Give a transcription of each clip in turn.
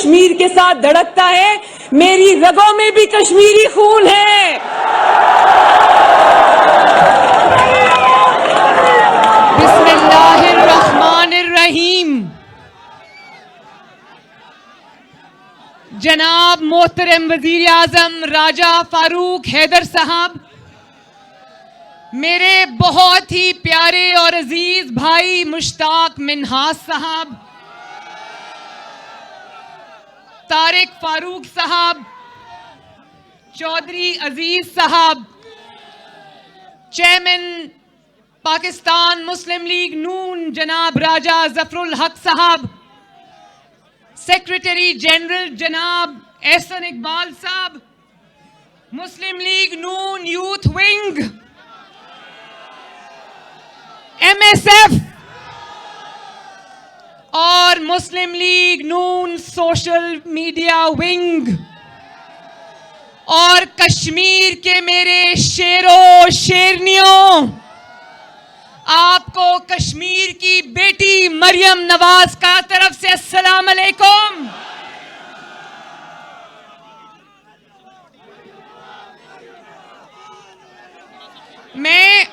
कश्मीर के साथ धड़कता है, मेरी रगों में भी कश्मीरी खून है। बिस्मिल्लाहिर्रहमानिर्रहीम। जनाब मोहतरम वजीर आजम राजा फारूक हैदर साहब, मेरे बहुत ही प्यारे और अजीज भाई मुश्ताक मिन्हास साहब, तारिक फारूक साहब, चौधरी अजीज साहब, चेयरमैन पाकिस्तान मुस्लिम लीग नून जनाब राजा जफरुल हक साहब, सेक्रेटरी जनरल जनाब एहसन इकबाल साहब, मुस्लिम लीग नून यूथ विंग, MSF और मुस्लिम लीग नून सोशल मीडिया विंग और कश्मीर के मेरे शेरों शेरनियों, आपको कश्मीर की बेटी मरियम नवाज का तरफ से अस्सलाम अलैकुम। मैं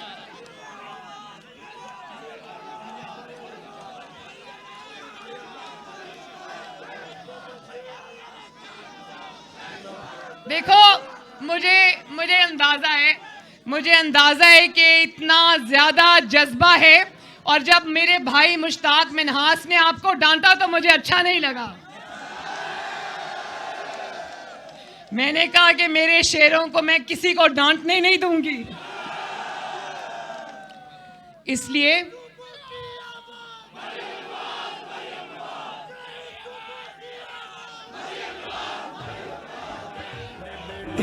देखो, मुझे अंदाजा है कि इतना ज्यादा जज्बा है, और जब मेरे भाई मुश्ताक मिन्हास ने आपको डांटा तो मुझे अच्छा नहीं लगा। मैंने कहा कि मेरे शेरों को मैं किसी को डांटने नहीं दूंगी, इसलिए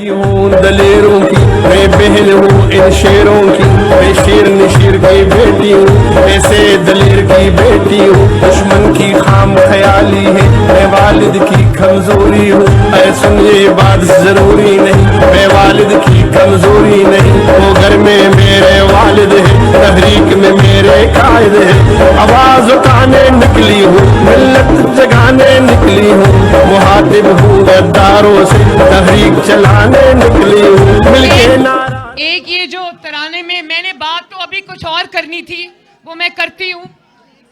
हूँ दलेरों की, मैं बहन हूँ इन शेरों की, मैं शेर नशीर की बेटी हूँ, ऐसे दलेर की बेटी हूँ। दुश्मन की खाम ख्याली है, मैं वालिद की कमजोरी हूँ, ऐ सुन ये बात जरूरी नहीं, मैं वालिद की कमजोरी नहीं। वो घर में मेरे वालिद है, तहरीक में मेरे कायद है, आवाज उठाने निकली हूँ, मिल्लत जगाने निकली हूँ, मुहातिब हूँ गद्दारों से, तहरीक चलाने निकली हूँ, मिलके नारा। एक ये जो तराने में मैंने बात तो अभी कुछ और करनी थी, वो मैं करती हूँ,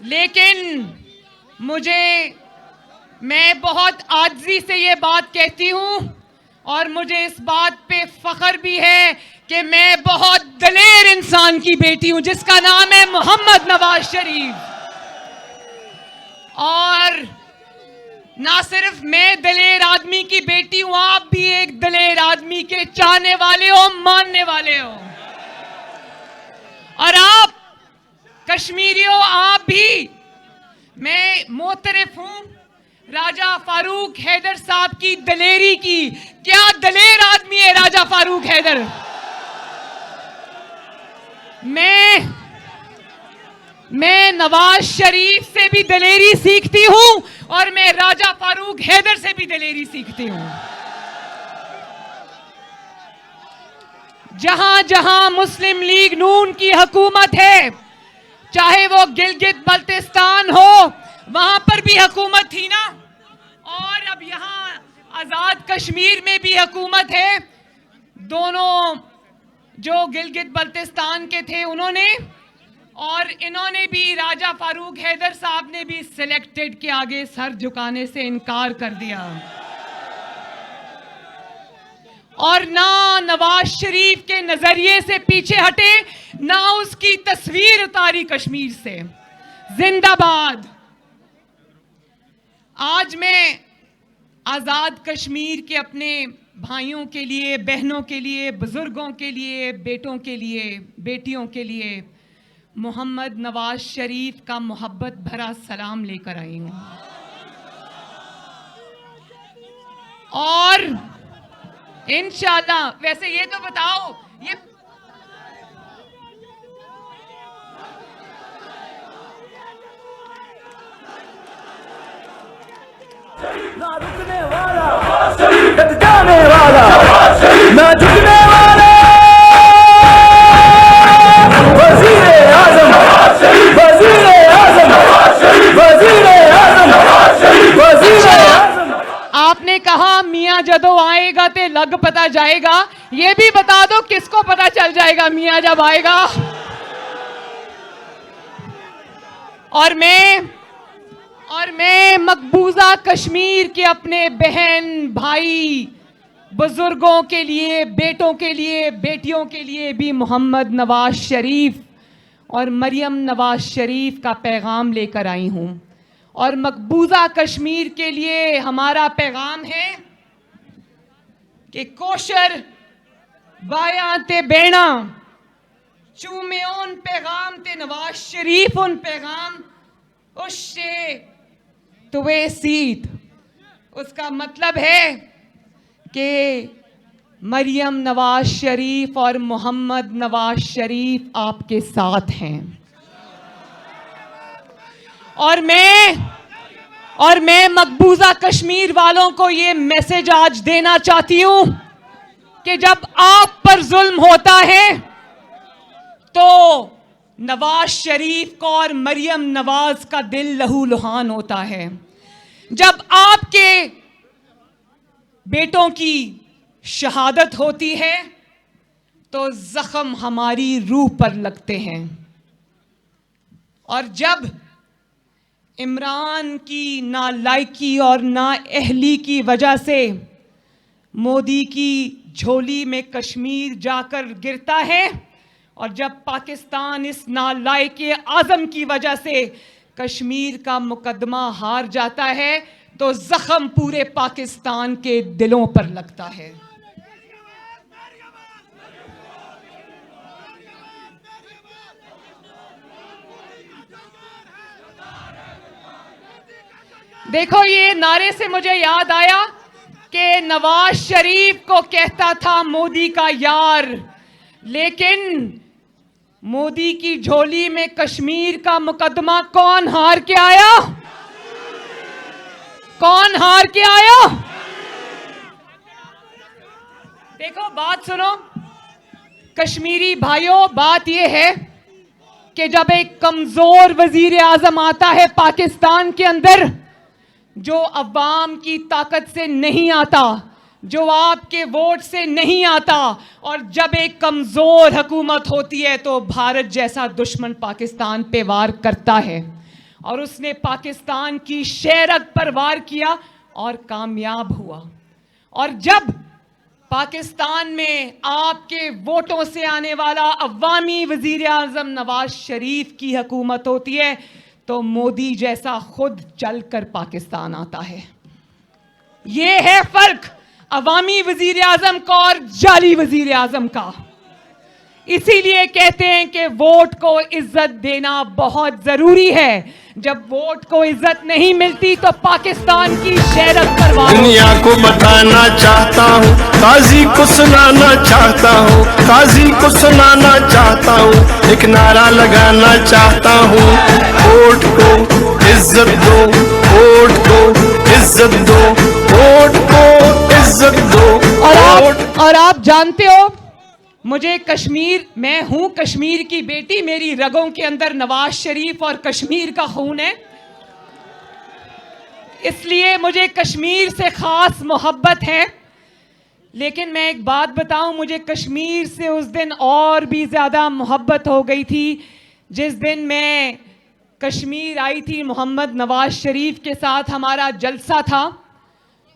लेकिन मैं बहुत आजिज़ी से ये बात कहती हूँ, और मुझे इस बात पे फख्र भी है कि मैं बहुत दलेर इंसान की बेटी हूँ जिसका नाम है मोहम्मद नवाज शरीफ। और ना सिर्फ मैं दलेर आदमी की बेटी हूं, आप भी एक दलेर आदमी के चाहने वाले हो, मानने वाले हो। और आप कश्मीरियों, आप भी, मैं मोतरफ हूं राजा फारूक हैदर साहब की दलेरी की। क्या दलेर आदमी है राजा फारूक हैदर। मैं नवाज शरीफ से भी दलेरी सीखती हूं, और मैं राजा फारूक हैदर से भी दलेरी सीखती हूं। जहां जहां मुस्लिम लीग नून की हुकूमत है, चाहे वो गिलगित बल्तिस्तान हो, वहां पर भी हुकूमत थी ना, और अब यहां आजाद कश्मीर में भी हुकूमत है। दोनों जो गिलगित बल्तिस्तान के थे उन्होंने, और इन्होंने भी, राजा फारूक हैदर साहब ने भी सिलेक्टेड के आगे सर झुकाने से इनकार कर दिया, और ना नवाज शरीफ के नजरिए से पीछे हटे, ना उसकी तस्वीर उतारी कश्मीर से। जिंदाबाद। आज मैं आजाद कश्मीर के अपने भाइयों के लिए, बहनों के लिए, बुजुर्गों के लिए, बेटों के लिए, बेटियों के लिए मोहम्मद नवाज शरीफ का मोहब्बत भरा सलाम लेकर आई हूं। और इंशाअल्लाह, वैसे ये तो बताओ, ये ना रुकने वाला, कद जाने वाला, ना झुकने वाला, वज़ीर आज़म, वज़ीर आज़म, वज़ीर आज़म, वज़ीर आज़म। मियाँ जदों आएगा ते लग पता जाएगा। ये भी बता दो किसको पता चल जाएगा मियाँ जब आएगा। और मैं मकबूजा कश्मीर के अपने बहन भाई बुजुर्गों के लिए, बेटों के लिए, बेटियों के लिए भी मोहम्मद नवाज शरीफ और मरियम नवाज शरीफ का पैगाम लेकर आई हूं। और मकबूजा कश्मीर के लिए हमारा पैगाम है कि कोशर बाया ते बेना चूमे उन पैगाम ते नवाज शरीफ उन पैगाम उससे तुवे सीत। उसका मतलब है कि मरियम नवाज शरीफ और मोहम्मद नवाज शरीफ आपके साथ हैं। और मैं मकबूजा कश्मीर वालों को ये मैसेज आज देना चाहती हूं कि जब आप पर जुल्म होता है तो नवाज शरीफ को और मरियम नवाज का दिल लहूलुहान होता है। जब आपके बेटों की शहादत होती है तो जख्म हमारी रूह पर लगते हैं। और जब इमरान की नालायकी और नाअहली की वजह से मोदी की झोली में कश्मीर जाकर गिरता है और जब पाकिस्तान इस नालायकी आज़म की वजह से कश्मीर का मुकदमा हार जाता है तो जख्म पूरे पाकिस्तान के दिलों पर लगता है। देखो, ये नारे से मुझे याद आया कि नवाज शरीफ को कहता था मोदी का यार, लेकिन मोदी की झोली में कश्मीर का मुकदमा कौन हार के आया? कौन हार के आया? देखो, बात सुनो कश्मीरी भाइयों, बात यह है कि जब एक कमजोर वजीर आजम आता है पाकिस्तान के अंदर, जो अवाम की ताकत से नहीं आता, जो आपके वोट से नहीं आता, और जब एक कमजोर हुकूमत होती है तो भारत जैसा दुश्मन पाकिस्तान पे वार करता है। और उसने पाकिस्तान की शहरत पर वार किया और कामयाब हुआ। और जब पाकिस्तान में आपके वोटों से आने वाला अवामी वजीर आजम नवाज शरीफ की हुकूमत होती है तो मोदी जैसा खुद चलकर पाकिस्तान आता है। ये है फर्क अवामी वजीर आजम का और जाली वजीर आजम का। इसीलिए कहते हैं कि वोट को इज्जत देना बहुत जरूरी है। जब वोट को इज्जत नहीं मिलती तो पाकिस्तान की शहरत पर वार। दुनिया को बताना चाहता हूँ, काजी को सुनाना चाहता हूँ, काजी को सुनाना चाहता हूँ, एक नारा लगाना चाहता हूँ, वोट को इज्जत दो, वोट को इज्जत दो, वोट को इज्जत दो। और आप जानते हो, मुझे कश्मीर, मैं हूं कश्मीर की बेटी, मेरी रगों के अंदर नवाज शरीफ और कश्मीर का खून है, इसलिए मुझे कश्मीर से खास मोहब्बत है। लेकिन मैं एक बात बताऊं, मुझे कश्मीर से उस दिन और भी ज्यादा मोहब्बत हो गई थी जिस दिन मैं कश्मीर आई थी। मोहम्मद नवाज शरीफ के साथ हमारा जलसा था,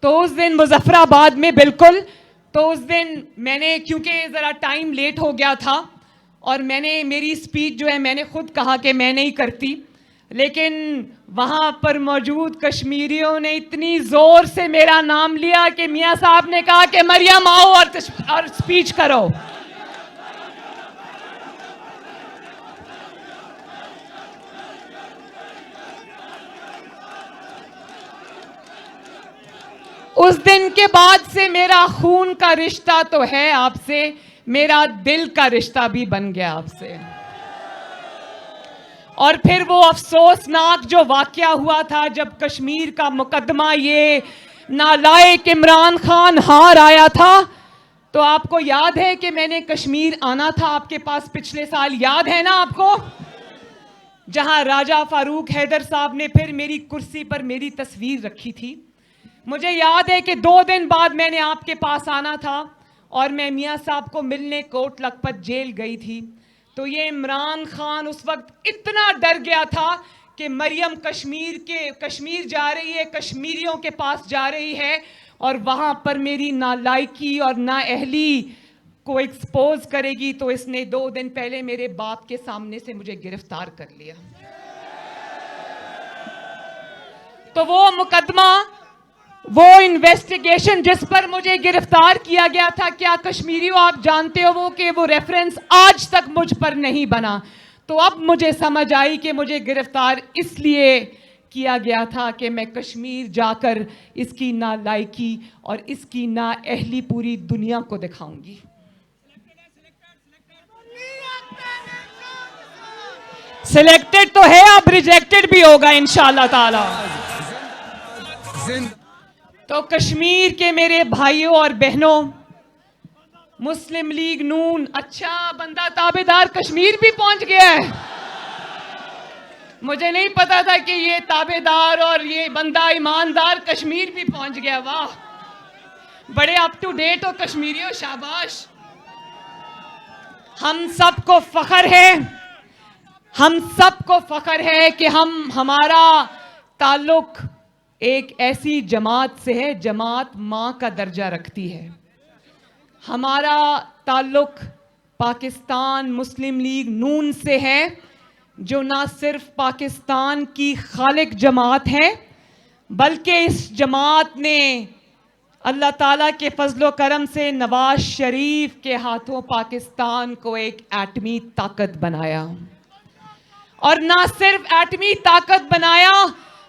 तो उस दिन मुजफ्फराबाद में, बिल्कुल, तो उस दिन मैंने, क्योंकि ज़रा टाइम लेट हो गया था और मैंने, मेरी स्पीच जो है मैंने खुद कहा कि मैं नहीं करती, लेकिन वहाँ पर मौजूद कश्मीरियों ने इतनी ज़ोर से मेरा नाम लिया कि मियाँ साहब ने कहा कि मरियम आओ और स्पीच करो। उस दिन के बाद से मेरा खून का रिश्ता तो है आपसे, मेरा दिल का रिश्ता भी बन गया आपसे। और फिर वो अफसोसनाक जो वाकया हुआ था जब कश्मीर का मुकदमा ये नालायक इमरान खान हार आया था, तो आपको याद है कि मैंने कश्मीर आना था आपके पास पिछले साल, याद है ना आपको? जहां राजा फारूक हैदर साहब ने फिर मेरी कुर्सी पर मेरी तस्वीर रखी थी। मुझे याद है कि 2 दिन बाद मैंने आपके पास आना था और मैं मियाँ साहब को मिलने कोट लखपत जेल गई थी। तो ये इमरान खान उस वक्त इतना डर गया था कि मरियम कश्मीर जा रही है, कश्मीरियों के पास जा रही है और वहाँ पर मेरी नालायकी और नाअहली को एक्सपोज करेगी। तो इसने 2 दिन पहले मेरे बाप के सामने से मुझे गिरफ्तार कर लिया। तो वो मुकदमा, वो इन्वेस्टिगेशन जिस पर मुझे गिरफ्तार किया गया था, क्या कश्मीरियों आप जानते हो वो रेफरेंस आज तक मुझ पर नहीं बना। तो अब मुझे समझ आई कि मुझे गिरफ्तार इसलिए किया गया था कि मैं कश्मीर जाकर इसकी नालायकी और इसकी नाअहली पूरी दुनिया को दिखाऊंगी। सिलेक्टेड तो है, अब रिजेक्टेड भी होगा इंशाअल्लाह ताला। तो कश्मीर के मेरे भाइयों और बहनों, मुस्लिम लीग नून, अच्छा बंदा ताबेदार कश्मीर भी पहुंच गया है। मुझे नहीं पता था कि ये ताबेदार और ये बंदा ईमानदार कश्मीर भी पहुंच गया। वाह, बड़े अप टू डेट हो कश्मीरियों, शाबाश। हम सबको फख्र है कि हमारा ताल्लुक एक ऐसी जमात से है, जमात माँ का दर्जा रखती है। हमारा ताल्लुक पाकिस्तान मुस्लिम लीग नून से है, जो ना सिर्फ पाकिस्तान की खालिक जमात है, बल्कि इस जमात ने अल्लाह ताला के फजलो करम से नवाज शरीफ के हाथों पाकिस्तान को एक एटमी ताकत बनाया। और ना सिर्फ एटमी ताकत बनाया,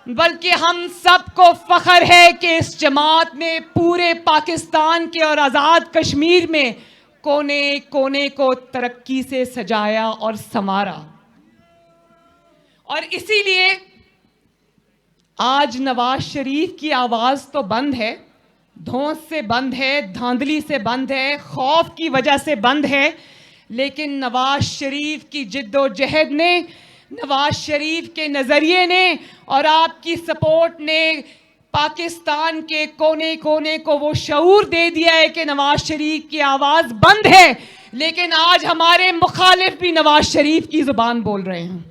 बल्कि हम सबको फख्र है कि इस जमात ने पूरे पाकिस्तान के और आज़ाद कश्मीर में कोने कोने को तरक्की से सजाया और संवारा। और इसीलिए आज नवाज शरीफ की आवाज़ तो बंद है, धौंस से बंद है, धांधली से बंद है, खौफ की वजह से बंद है, लेकिन नवाज शरीफ की जिद्दोजहद ने, नवाज शरीफ के नज़रिए ने और आपकी सपोर्ट ने पाकिस्तान के कोने कोने को वो शऊर दे दिया है कि नवाज शरीफ की आवाज़ बंद है, लेकिन आज हमारे मुखालिफ भी नवाज शरीफ की ज़ुबान बोल रहे हैं।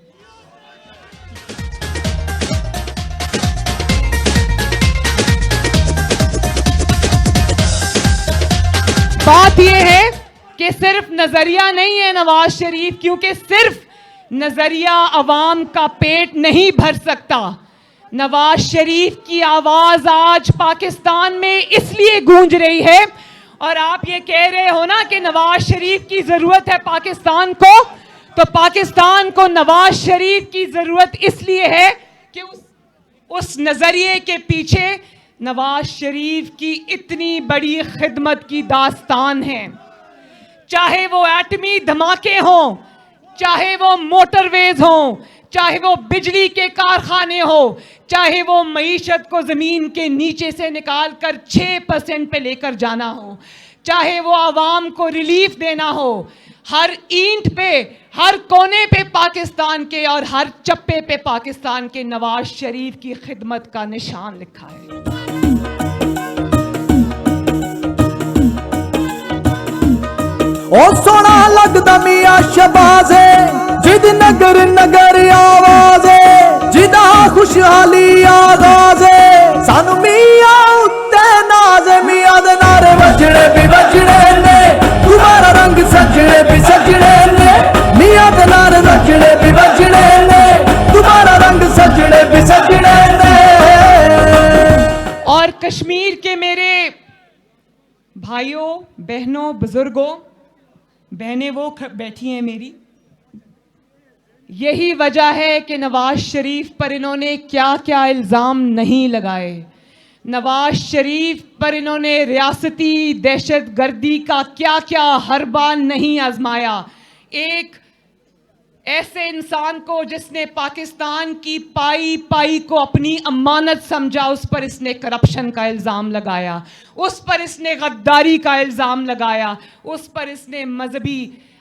बात यह है कि सिर्फ नजरिया नहीं है नवाज शरीफ, क्योंकि सिर्फ नजरिया अवाम का पेट नहीं भर सकता। नवाज शरीफ की आवाज आज पाकिस्तान में इसलिए गूंज रही है, और आप ये कह रहे हो ना कि नवाज शरीफ की जरूरत है पाकिस्तान को, तो पाकिस्तान को नवाज शरीफ की जरूरत इसलिए है कि उस नजरिए के पीछे नवाज शरीफ की इतनी बड़ी खिदमत की दास्तान है। चाहे वो एटमी धमाके हों, चाहे वो मोटरवेज हों, चाहे वो बिजली के कारखाने हो, चाहे वो मईशत को जमीन के नीचे से निकाल कर 6% पे लेकर जाना हो, चाहे वो आवाम को रिलीफ देना हो, हर ईंट पे, हर कोने पे पाकिस्तान के और हर चप्पे पे पाकिस्तान के नवाज शरीफ की खिदमत का निशान लिखा है। ओ सोना लगदा मियां शबाज़े, जिद नगर नगर आवाज़े, जिदा खुशहाली आगाज़े, सानू मियां उत्ते नाज़े, मियां दे नारे वजने भी वजने ने, तुम्हारा रंग सजने भी सजने ने, मियां दे नारे वजने भी वजने ने, तुम्हारा रंग सजने भी सजने ने। और कश्मीर के मेरे भाइयों बहनों बुजुर्गों, बहनें वो बैठी हैं मेरी, यही वजह है कि नवाज शरीफ पर इन्होंने क्या क्या इल्ज़ाम नहीं लगाए। नवाज शरीफ पर इन्होंने रियासती दहशतगर्दी का क्या क्या हरबा नहीं आजमाया। एक ऐसे इंसान को जिसने पाकिस्तान की पाई पाई को अपनी अमानत समझा, उस पर इसने करप्शन का इल्ज़ाम लगाया, उस पर इसने गद्दारी का इल्ज़ाम लगाया, उस पर इसने मजहबी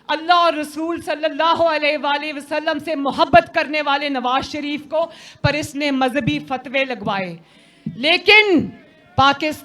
अल्लाह और रसूल सल्लल्लाहु अलैहि वसल्लम से मोहब्बत करने वाले नवाज शरीफ को पर इसने मजहबी फतवे लगवाए। लेकिन पाकिस्तान